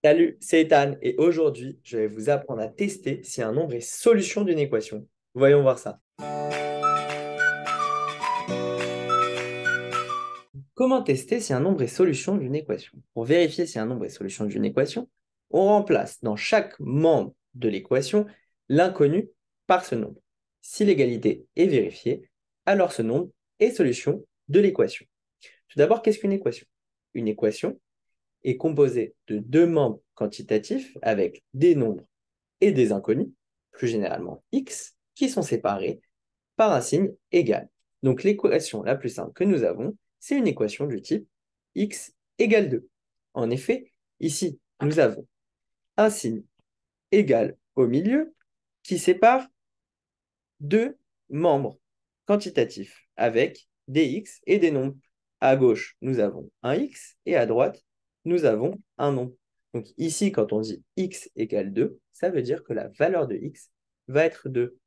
Salut, c'est Ethan et aujourd'hui, je vais vous apprendre à tester si un nombre est solution d'une équation. Voyons voir ça. Comment tester si un nombre est solution d'une équation? Pour vérifier si un nombre est solution d'une équation, on remplace dans chaque membre de l'équation l'inconnu par ce nombre. Si l'égalité est vérifiée, alors ce nombre est solution de l'équation. Tout d'abord, qu'est-ce qu'une équation? Une équation est composée de deux membres quantitatifs avec des nombres et des inconnus, plus généralement x, qui sont séparés par un signe égal. Donc l'équation la plus simple que nous avons, c'est une équation du type x égale 2. En effet, ici, nous avons un signe égal au milieu qui sépare deux membres quantitatifs avec des x et des nombres. À gauche, nous avons un x et à droite, nous avons un nombre. Donc ici, quand on dit x égale 2, ça veut dire que la valeur de x va être 2.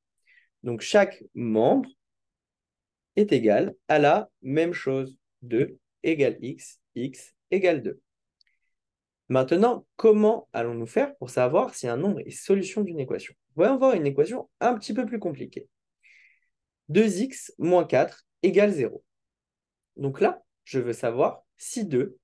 Donc chaque membre est égal à la même chose. 2 égale x, x égale 2. Maintenant, comment allons-nous faire pour savoir si un nombre est solution d'une équation? Voyons voir une équation un petit peu plus compliquée. 2x moins 4 égale 0. Donc là, je veux savoir si 2,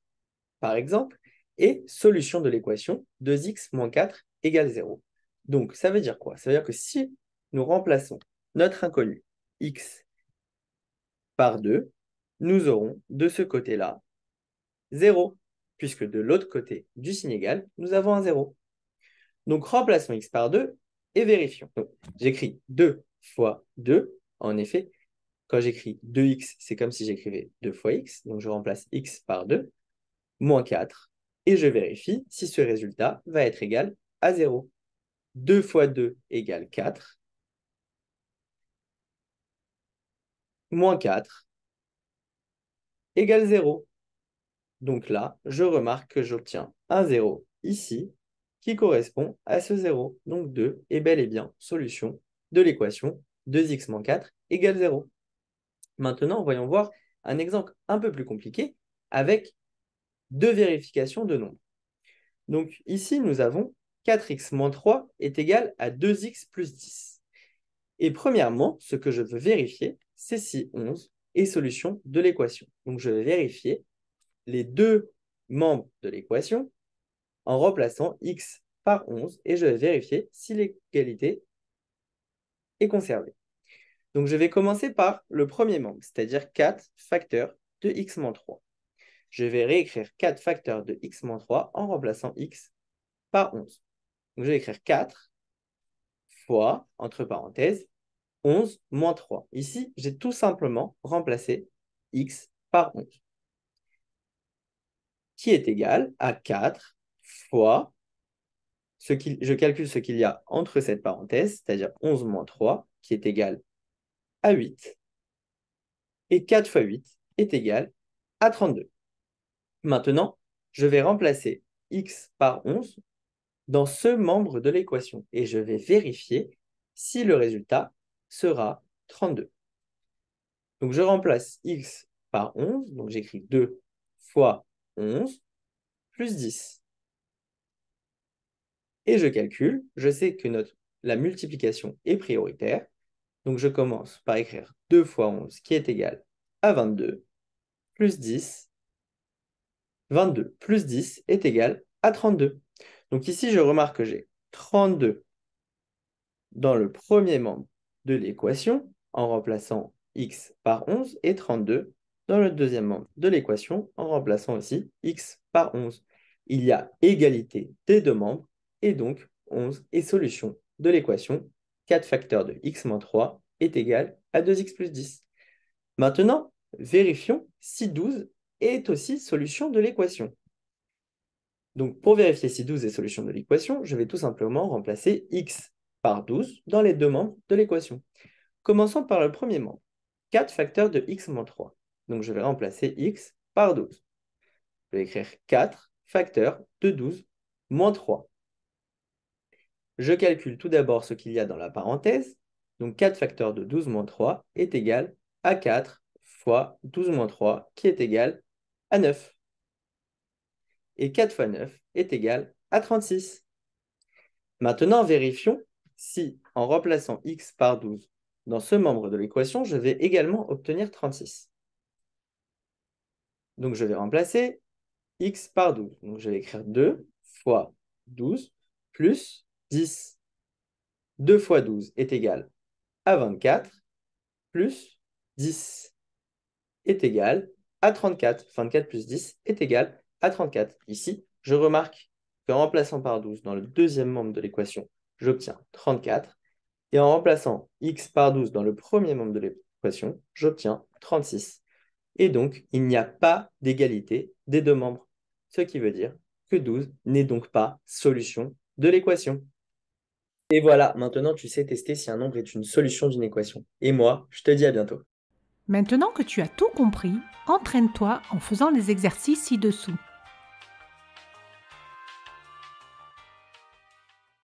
par exemple, est solution de l'équation 2x moins 4 égale 0. Donc, ça veut dire quoi? Ça veut dire que si nous remplaçons notre inconnu x par 2, nous aurons de ce côté-là 0, puisque de l'autre côté du signe égal, nous avons un 0. Donc, remplaçons x par 2 et vérifions. J'écris 2 fois 2. En effet, quand j'écris 2x, c'est comme si j'écrivais 2 fois x. Donc, je remplace x par 2, moins 4. Et je vérifie si ce résultat va être égal à 0. 2 fois 2 égale 4. Moins 4 égale 0. Donc là, je remarque que j'obtiens un 0 ici qui correspond à ce 0. Donc 2 est bel et bien solution de l'équation 2x moins 4 égale 0. Maintenant, voyons voir un exemple un peu plus compliqué avec deux vérifications de nombres. Donc ici, nous avons 4x moins 3 est égal à 2x plus 10. Et premièrement, ce que je veux vérifier, c'est si 11 est solution de l'équation. Donc je vais vérifier les deux membres de l'équation en remplaçant x par 11 et je vais vérifier si l'égalité est conservée. Donc je vais commencer par le premier membre, c'est-à-dire 4 facteurs de x moins 3. Je vais réécrire 4 facteurs de x moins 3 en remplaçant x par 11. Donc je vais écrire 4 fois, entre parenthèses, 11 moins 3. Ici, j'ai tout simplement remplacé x par 11, qui est égal à 4 fois je calcule ce qu'il y a entre cette parenthèse, c'est-à-dire 11 moins 3, qui est égal à 8. Et 4 fois 8 est égal à 32. Maintenant, je vais remplacer x par 11 dans ce membre de l'équation et je vais vérifier si le résultat sera 32. Donc, je remplace x par 11, donc j'écris 2 fois 11 plus 10. Et je calcule, je sais que la multiplication est prioritaire, donc je commence par écrire 2 fois 11 qui est égal à 22, plus 10. 22 plus 10 est égal à 32. Donc ici, je remarque que j'ai 32 dans le premier membre de l'équation en remplaçant x par 11 et 32 dans le deuxième membre de l'équation en remplaçant aussi x par 11. Il y a égalité des deux membres et donc 11 est solution de l'équation 4 facteurs de x moins 3 est égal à 2x plus 10. Maintenant, vérifions si 12 est aussi solution de l'équation. Donc, pour vérifier si 12 est solution de l'équation, je vais tout simplement remplacer x par 12 dans les deux membres de l'équation. Commençons par le premier membre, 4 facteurs de x moins 3. Donc, je vais remplacer x par 12. Je vais écrire 4 facteurs de 12 moins 3. Je calcule tout d'abord ce qu'il y a dans la parenthèse. Donc, 4 facteurs de 12 moins 3 est égal à 4 fois 12 moins 3, qui est égal à 9. Et 4 fois 9 est égal à 36. Maintenant, vérifions si, en remplaçant x par 12 dans ce membre de l'équation, je vais également obtenir 36. Donc, je vais remplacer x par 12. Donc, je vais écrire 2 fois 12 plus 10. 2 fois 12 est égal à 24 plus 10 est égal à 34. 24 plus 10 est égal à 34. Ici, je remarque qu'en remplaçant par 12 dans le deuxième membre de l'équation, j'obtiens 34. Et en remplaçant x par 12 dans le premier membre de l'équation, j'obtiens 36. Et donc, il n'y a pas d'égalité des deux membres. Ce qui veut dire que 12 n'est donc pas solution de l'équation. Et voilà, maintenant tu sais tester si un nombre est une solution d'une équation. Et moi, je te dis à bientôt. Maintenant que tu as tout compris, entraîne-toi en faisant les exercices ci-dessous.